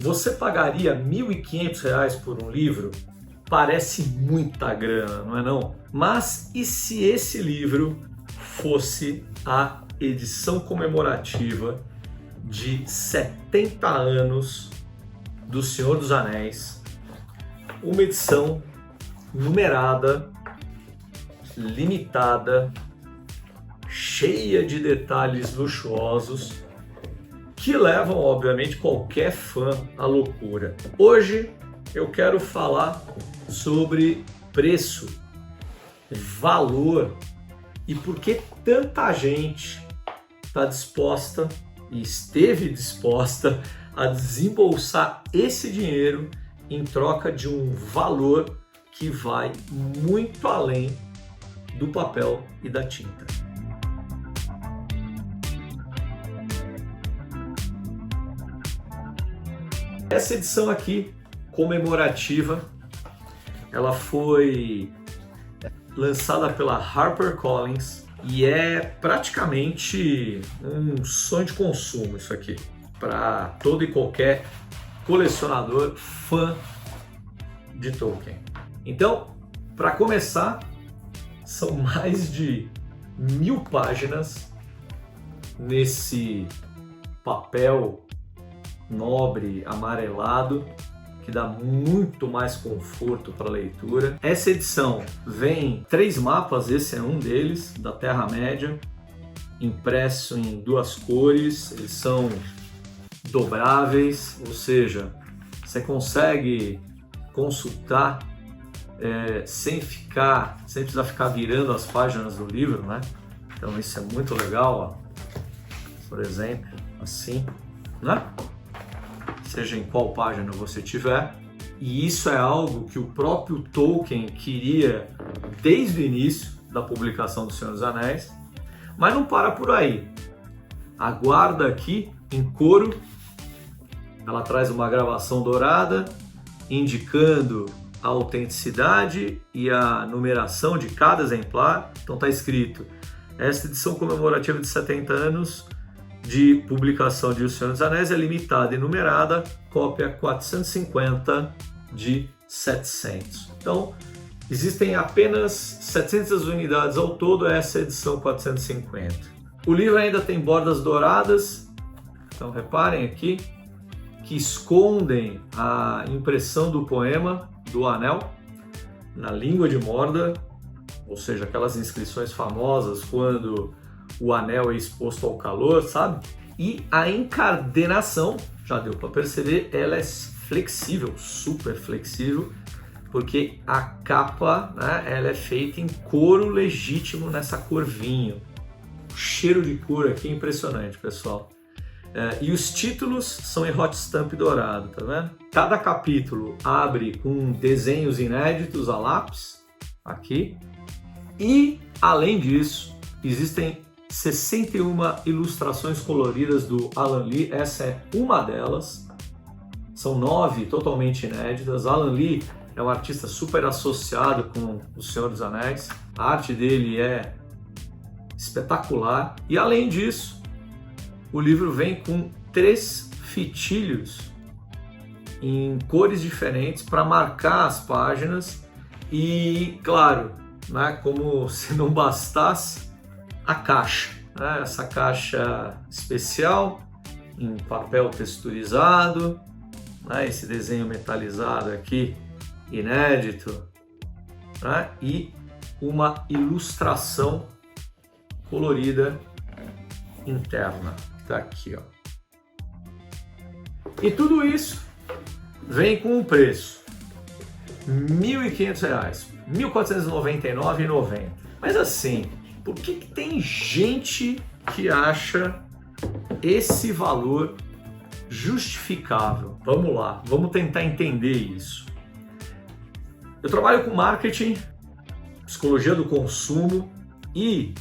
Você pagaria R$ 1.500 por um livro? Parece muita grana, não é não? Mas e se esse livro fosse a edição comemorativa de 70 anos do Senhor dos Anéis? Uma edição numerada, limitada, cheia de detalhes luxuosos, que levam, obviamente, qualquer fã à loucura. Hoje eu quero falar sobre preço, valor e por que tanta gente está disposta e esteve disposta a desembolsar esse dinheiro em troca de um valor que vai muito além do papel e da tinta. Essa edição aqui, comemorativa, ela foi lançada pela HarperCollins e é praticamente um sonho de consumo isso aqui, para todo e qualquer colecionador fã de Tolkien. Então, para começar, são mais de 1000 páginas nesse papel nobre, amarelado, que dá muito mais conforto para a leitura. Essa edição vem 3 mapas, esse é um deles, da Terra-média, impresso em 2 cores, eles são dobráveis, ou seja, você consegue consultar sem precisar ficar virando as páginas do livro, né? Então isso é muito legal, ó. Por exemplo, assim, né? Seja em qual página você tiver. E isso é algo que o próprio Tolkien queria desde o início da publicação do Senhor dos Anéis, mas não para por aí. A guarda aqui, em couro, ela traz uma gravação dourada, indicando a autenticidade e a numeração de cada exemplar. Então está escrito: esta edição comemorativa de 70 anos de publicação de O Senhor dos Anéis é limitada e numerada, cópia 450 de 700. Então, existem apenas 700 unidades ao todo, essa edição 450. O livro ainda tem bordas douradas, então reparem aqui, que escondem a impressão do poema do Anel na língua de Mordor, ou seja, aquelas inscrições famosas quando o anel é exposto ao calor, sabe? E a encadernação, já deu para perceber, ela é flexível, super flexível, porque a capa, né, ela é feita em couro legítimo, nessa cor vinho. O cheiro de couro aqui é impressionante, pessoal. E os títulos são em hot stamp dourado, tá vendo? Cada capítulo abre com desenhos inéditos a lápis, aqui. E, além disso, existem 61 ilustrações coloridas do Alan Lee, essa é uma delas. São 9 totalmente inéditas. Alan Lee é um artista super associado com O Senhor dos Anéis. A arte dele é espetacular. E além disso, o livro vem com 3 fitilhos em cores diferentes para marcar as páginas. E, claro, né, como se não bastasse, a caixa, né? Essa caixa especial em papel texturizado, né? Esse desenho metalizado aqui, inédito, né? E uma ilustração colorida interna, que está aqui, ó. E tudo isso vem com um preço R$ 1.500, R$ 1.499,90. Mas assim, por que tem gente que acha esse valor justificável? Vamos lá, vamos tentar entender isso. Eu trabalho com marketing, psicologia do consumo e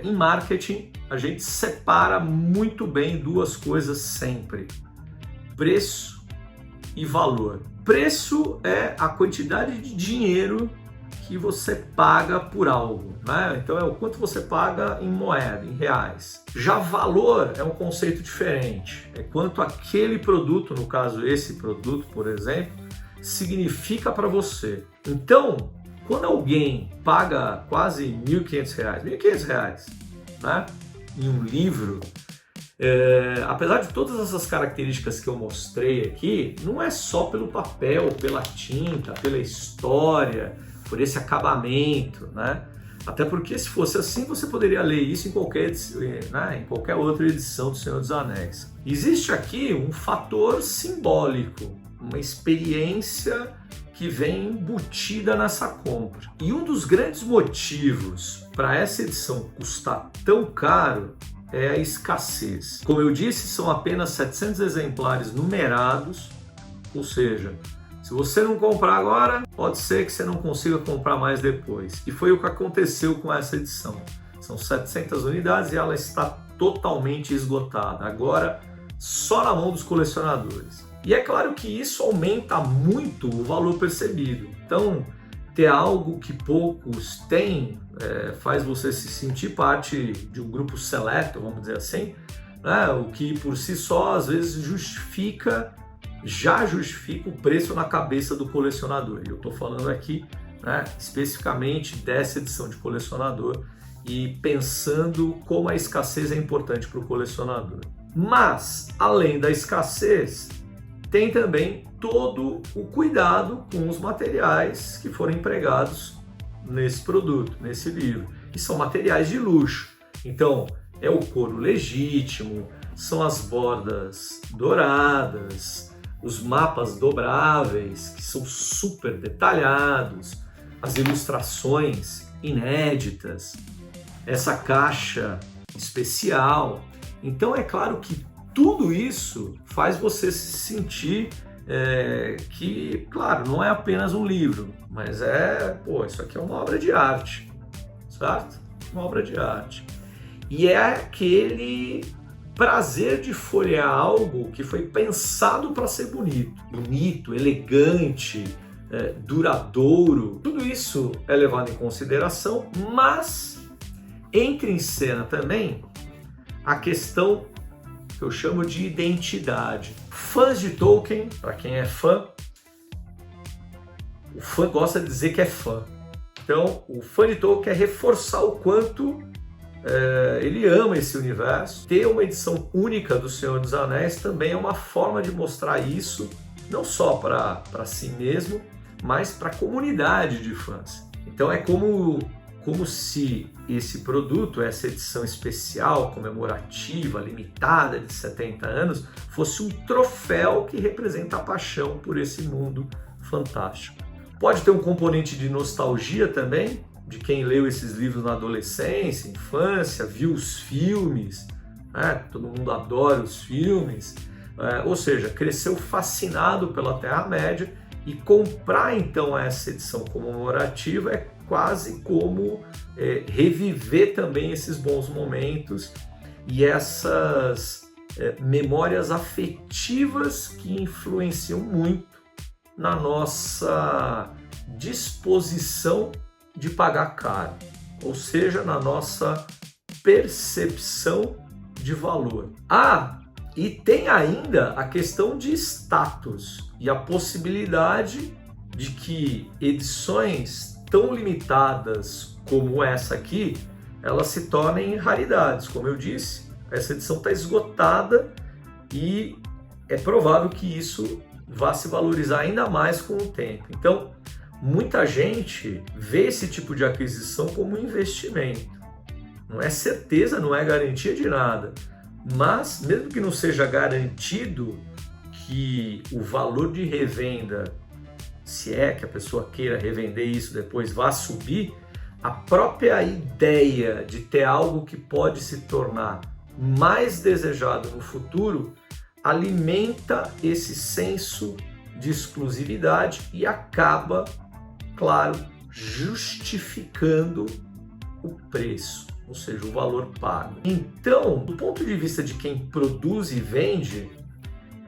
em marketing a gente separa muito bem 2 coisas sempre: preço e valor. Preço é a quantidade de dinheiro que você paga por algo, né? Então é o quanto você paga em moeda, em reais. Já valor é um conceito diferente, é quanto aquele produto, no caso esse produto, por exemplo, significa para você. Então, quando alguém paga quase R$1.500, né, em um livro, apesar de todas essas características que eu mostrei aqui, não é só pelo papel, pela tinta, pela história, por esse acabamento, né? Até porque se fosse assim, você poderia ler isso em qualquer, né, em qualquer outra edição do Senhor dos Anéis. Existe aqui um fator simbólico, uma experiência que vem embutida nessa compra. E um dos grandes motivos para essa edição custar tão caro é a escassez. Como eu disse, são apenas 700 exemplares numerados, ou seja, se você não comprar agora, pode ser que você não consiga comprar mais depois. E foi o que aconteceu com essa edição. São 700 unidades e ela está totalmente esgotada. Agora, só na mão dos colecionadores. E é claro que isso aumenta muito o valor percebido. Então, ter algo que poucos têm faz você se sentir parte de um grupo seleto, vamos dizer assim, né? O que por si só às vezes já justifica o preço na cabeça do colecionador. E eu estou falando aqui, né, especificamente dessa edição de colecionador e pensando como a escassez é importante para o colecionador. Mas, além da escassez, tem também todo o cuidado com os materiais que foram empregados nesse produto, nesse livro, que são materiais de luxo. Então, é o couro legítimo, são as bordas douradas, os mapas dobráveis, que são super detalhados, as ilustrações inéditas, essa caixa especial. Então, é claro que tudo isso faz você se sentir que, claro, não é apenas um livro, mas isso aqui é uma obra de arte, certo? Uma obra de arte. E é aquele prazer de folhear algo que foi pensado para ser bonito, elegante, duradouro. Tudo isso é levado em consideração, mas entra em cena também a questão que eu chamo de identidade. Fãs de Tolkien, para quem é fã, o fã gosta de dizer que é fã. Então, o fã de Tolkien quer reforçar o quanto ele ama esse universo. Ter uma edição única do Senhor dos Anéis também é uma forma de mostrar isso, não só para si mesmo, mas para a comunidade de fãs. Então é como se esse produto, essa edição especial, comemorativa, limitada de 70 anos, fosse um troféu que representa a paixão por esse mundo fantástico. Pode ter um componente de nostalgia também, de quem leu esses livros na adolescência, infância, viu os filmes, né? Todo mundo adora os filmes, ou seja, cresceu fascinado pela Terra-média, e comprar então essa edição comemorativa é quase como reviver também esses bons momentos e essas memórias afetivas que influenciam muito na nossa disposição de pagar caro, ou seja, na nossa percepção de valor. E tem ainda a questão de status e a possibilidade de que edições tão limitadas como essa aqui, elas se tornem raridades. Como eu disse, essa edição está esgotada e é provável que isso vá se valorizar ainda mais com o tempo. Então, muita gente vê esse tipo de aquisição como um investimento. Não é certeza, não é garantia de nada. Mas, mesmo que não seja garantido que o valor de revenda, se é que a pessoa queira revender isso depois, vá subir, a própria ideia de ter algo que pode se tornar mais desejado no futuro alimenta esse senso de exclusividade e acaba, claro, justificando o preço, ou seja, o valor pago. Então, do ponto de vista de quem produz e vende,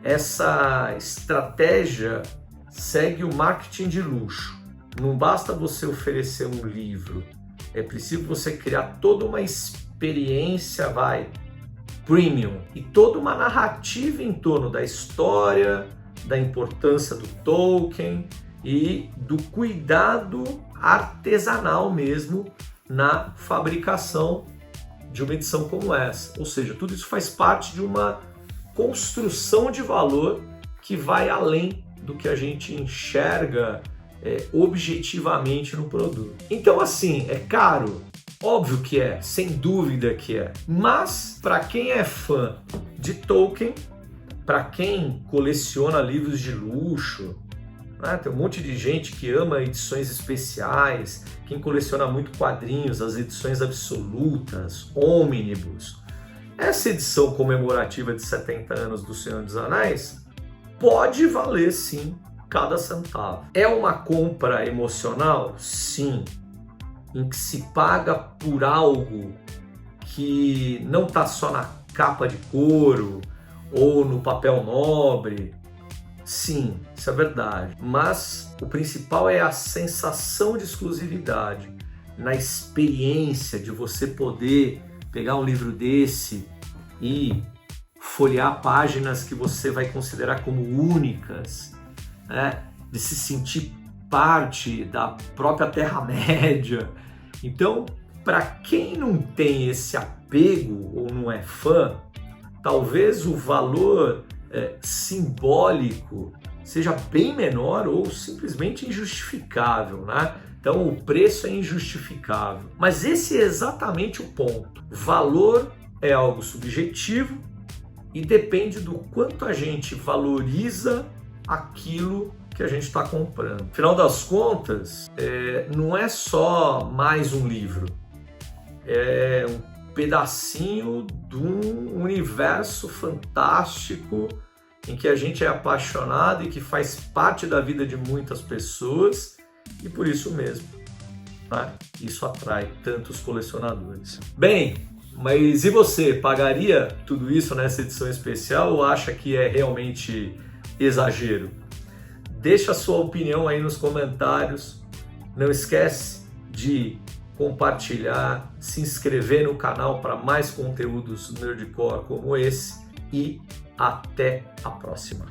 essa estratégia segue o marketing de luxo. Não basta você oferecer um livro, é preciso você criar toda uma experiência, premium, e toda uma narrativa em torno da história, da importância do Tolkien e do cuidado artesanal mesmo na fabricação de uma edição como essa. Ou seja, tudo isso faz parte de uma construção de valor que vai além do que a gente enxerga objetivamente no produto. Então, assim, é caro? Óbvio que é, sem dúvida que é. Mas, para quem é fã de Tolkien, para quem coleciona livros de luxo, né? Tem um monte de gente que ama edições especiais, quem coleciona muito quadrinhos, as edições absolutas, ônibus. Essa edição comemorativa de 70 anos do Senhor dos Anéis pode valer, sim, cada centavo. É uma compra emocional? Sim. Em que se paga por algo que não está só na capa de couro ou no papel nobre. Sim, isso é verdade. Mas o principal é a sensação de exclusividade, na experiência de você poder pegar um livro desse e folhear páginas que você vai considerar como únicas, né? De se sentir parte da própria Terra-média. Então, para quem não tem esse apego ou não é fã, talvez o valor simbólico seja bem menor ou simplesmente injustificável, né? Então, o preço é injustificável. Mas esse é exatamente o ponto. Valor é algo subjetivo e depende do quanto a gente valoriza aquilo que a gente está comprando. Afinal das contas, não é só mais um livro, é um pedacinho de um universo fantástico em que a gente é apaixonado e que faz parte da vida de muitas pessoas e por isso mesmo, né? Isso atrai tantos colecionadores. Bem, mas e você? Pagaria tudo isso nessa edição especial ou acha que é realmente exagero? Deixa a sua opinião aí nos comentários. Não esquece de compartilhar, se inscrever no canal para mais conteúdos Nerdcore como esse e até a próxima.